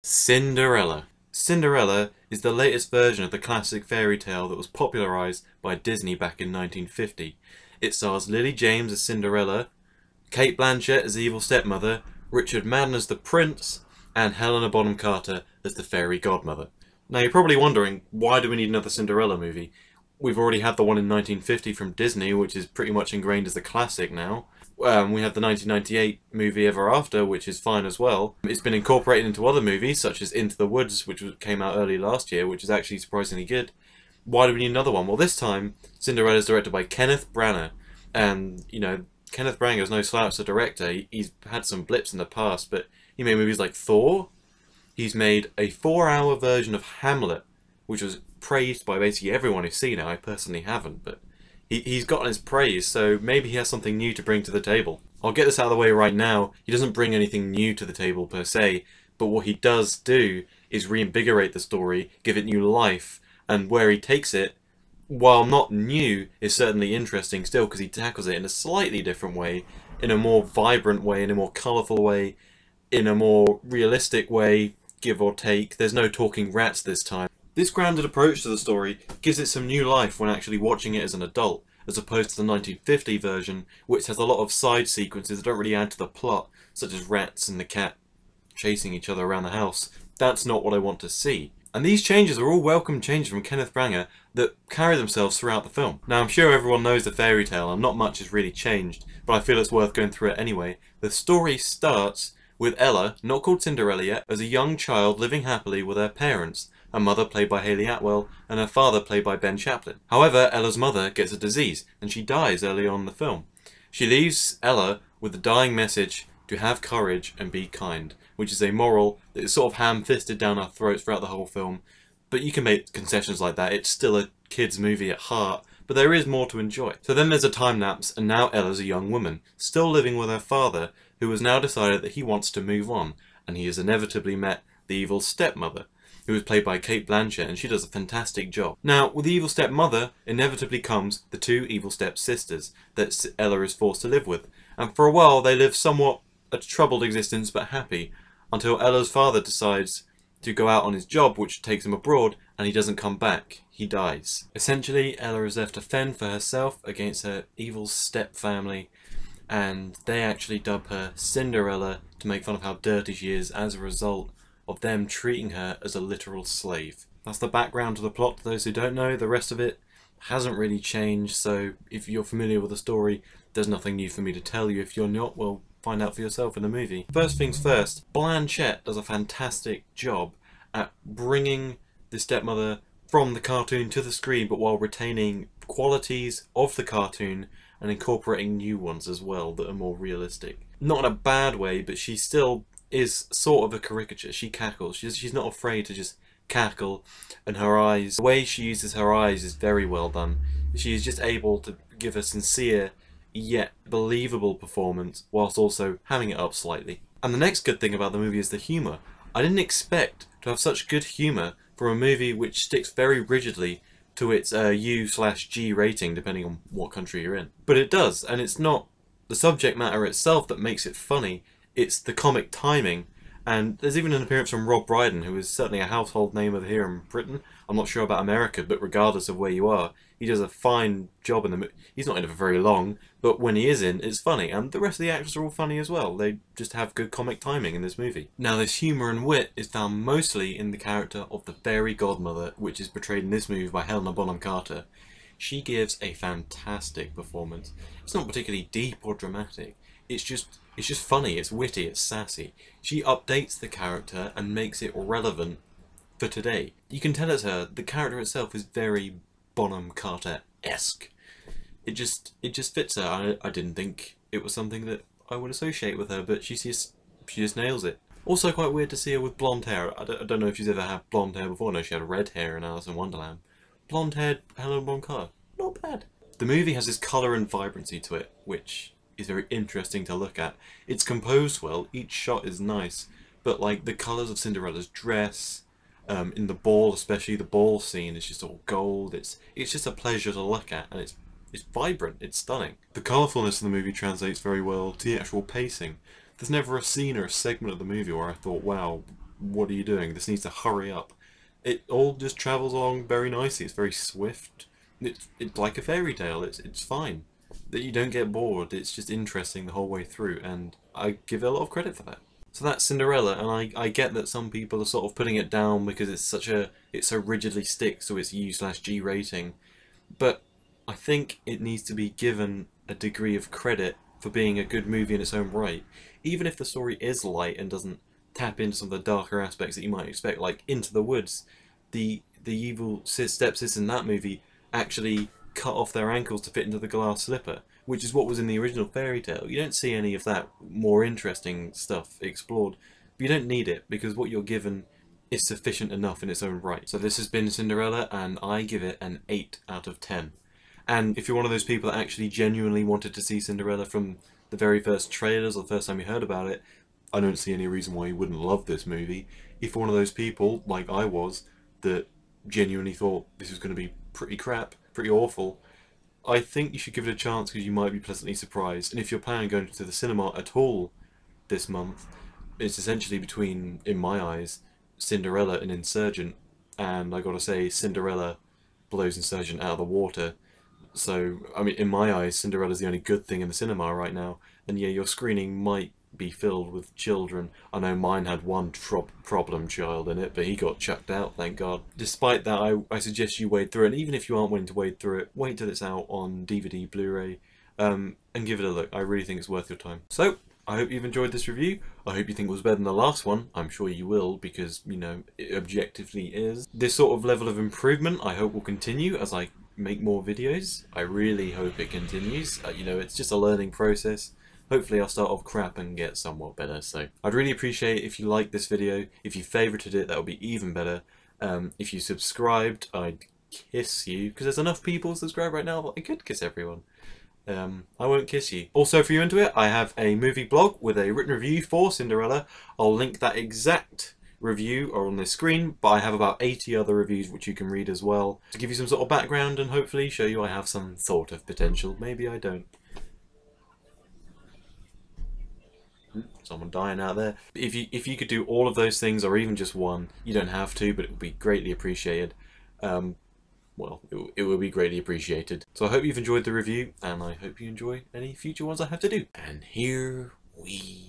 Cinderella. Cinderella is the latest version of the classic fairy tale that was popularised by Disney back in 1950. It stars Lily James as Cinderella, Kate Blanchett as the evil stepmother, Richard Madden as the prince, and Helena Bonham Carter as the fairy godmother. Now you're probably wondering, why do we need another Cinderella movie? We've already had the one in 1950 from Disney, which is pretty much ingrained as a classic now. We have the 1998 movie Ever After, which is fine as well. It's been incorporated into other movies, such as Into the Woods, which came out early last year, which is actually surprisingly good. Why do we need another one? Well, this time, Cinderella is directed by Kenneth Branagh. And, you know, Kenneth Branagh is no slouch as a director. He's had some blips in the past, but he made movies like Thor. He's made a 4-hour version of Hamlet, which was praised by basically everyone who's seen it. I personally haven't, but he's gotten his praise, so maybe he has something new to bring to the table. I'll get this out of the way right now. He doesn't bring anything new to the table per se, but what he does do is reinvigorate the story, give it new life, and where he takes it, while not new, is certainly interesting still, because he tackles it in a slightly different way, in a more vibrant way, in a more colourful way, in a more realistic way, give or take. There's no talking rats this time. This grounded approach to the story gives it some new life when actually watching it as an adult, as opposed to the 1950 version, which has a lot of side sequences that don't really add to the plot, such as rats and the cat chasing each other around the house. That's not what I want to see. And these changes are all welcome changes from Kenneth Branagh that carry themselves throughout the film. Now, I'm sure everyone knows the fairy tale and not much has really changed, but I feel it's worth going through it anyway. The story starts with Ella, not called Cinderella yet, as a young child living happily with her parents, her mother played by Hayley Atwell and her father played by Ben Chaplin. However, Ella's mother gets a disease and she dies early on in the film. She leaves Ella with the dying message to have courage and be kind, which is a moral that is sort of ham-fisted down our throats throughout the whole film. But you can make concessions like that. It's still a kid's movie at heart, but there is more to enjoy. So then there's a time lapse, and now Ella's a young woman, still living with her father, who has now decided that he wants to move on, and he has inevitably met the evil stepmother, who is played by Kate Blanchett, and she does a fantastic job. Now, with the evil stepmother, inevitably comes the two evil stepsisters that Ella is forced to live with, and for a while they live somewhat a troubled existence but happy, until Ella's father decides to go out on his job, which takes him abroad, and he doesn't come back. He dies. Essentially, Ella is left to fend for herself against her evil step-family, and they actually dub her Cinderella to make fun of how dirty she is as a result of them treating her as a literal slave. That's the background to the plot. For those who don't know, the rest of it hasn't really changed, so if you're familiar with the story, there's nothing new for me to tell you. If you're not, well, find out for yourself in the movie. First things first, Blanchett does a fantastic job at bringing the stepmother from the cartoon to the screen, but while retaining qualities of the cartoon and incorporating new ones as well that are more realistic. Not in a bad way, but she still is sort of a caricature. She cackles. She's not afraid to just cackle, and her eyes, the way she uses her eyes is very well done. She is just able to give a sincere yet believable performance whilst also having it up slightly. And the next good thing about the movie is the humour. I didn't expect to have such good humour for a movie which sticks very rigidly to its U/G rating depending on what country you're in. But it does, and it's not the subject matter itself that makes it funny, it's the comic timing. And there's even an appearance from Rob Brydon, who is certainly a household name over here in Britain. I'm not sure about America, but regardless of where you are, he does a fine job in the movie. He's not in it for very long, but when he is in, it's funny. And the rest of the actors are all funny as well. They just have good comic timing in this movie. Now, this humour and wit is found mostly in the character of the fairy godmother, which is portrayed in this movie by Helena Bonham Carter. She gives a fantastic performance. It's not particularly deep or dramatic. It's just funny, it's witty, it's sassy. She updates the character and makes it relevant for today. You can tell it's her. The character itself is very Bonham Carter-esque. It just fits her. I didn't think it was something that I would associate with her, but she just nails it. Also quite weird to see her with blonde hair. I don't know if she's ever had blonde hair before. No, she had red hair in Alice in Wonderland. Blonde haired Helena Bonham Carter. Not bad. The movie has this colour and vibrancy to it, which is very interesting to look at. It's composed well, each shot is nice, but like the colours of Cinderella's dress, in the ball, especially the ball scene, is just all gold. It's just a pleasure to look at, and it's vibrant, it's stunning. The colourfulness of the movie translates very well to the actual pacing. There's never a scene or a segment of the movie where I thought, wow, what are you doing? This needs to hurry up. It all just travels along very nicely. It's very swift. It's like a fairy tale. It's fine. That you don't get bored. It's just interesting the whole way through, and I give it a lot of credit for that. So that's Cinderella, and I get that some people are sort of putting it down because it so rigidly sticks to its U/G rating, but I think it needs to be given a degree of credit for being a good movie in its own right, even if the story is light and doesn't tap into some of the darker aspects that you might expect, like Into the Woods. The evil stepsisters in that movie actually cut off their ankles to fit into the glass slipper, which is what was in the original fairy tale. You don't see any of that more interesting stuff explored, but you don't need it because what you're given is sufficient enough in its own right. So this has been Cinderella, and I give it an 8 out of 10. And if you're one of those people that actually genuinely wanted to see Cinderella from the very first trailers or the first time you heard about it, I don't see any reason why you wouldn't love this movie. If you're one of those people, like I was, that genuinely thought this was going to be pretty crap, pretty awful, I think you should give it a chance because you might be pleasantly surprised. And if you're planning on going to the cinema at all this month, it's essentially between, in my eyes, Cinderella and Insurgent. And I gotta say, Cinderella blows Insurgent out of the water. So, I mean, in my eyes, Cinderella's the only good thing in the cinema right now. And yeah, your screening might be filled with children. I know mine had one problem child in it, but he got chucked out, thank God. Despite that, I suggest you wade through it. And even if you aren't willing to wade through it, wait till it's out on DVD, Blu-ray, and give it a look. I really think it's worth your time. So, I hope you've enjoyed this review. I hope you think it was better than the last one. I'm sure you will, because, you know, it objectively is. This sort of level of improvement, I hope will continue as I make more videos. I really hope it continues. You know, it's just a learning process. Hopefully I'll start off crap and get somewhat better. So I'd really appreciate if you liked this video. If you favorited it, that would be even better. If you subscribed, I'd kiss you, because there's enough people subscribed right now that I could kiss everyone. I won't kiss you. Also, if you're into it, I have a movie blog with a written review for Cinderella. I'll link that exact review on the screen, but I have about 80 other reviews which you can read as well to give you some sort of background and hopefully show you I have some sort of potential. Maybe I don't. Someone dying out there. If you could do all of those things, or even just one, you don't have to, but it would be greatly appreciated. Well, it will be greatly appreciated. So I hope you've enjoyed the review, and I hope you enjoy any future ones I have to do. And here we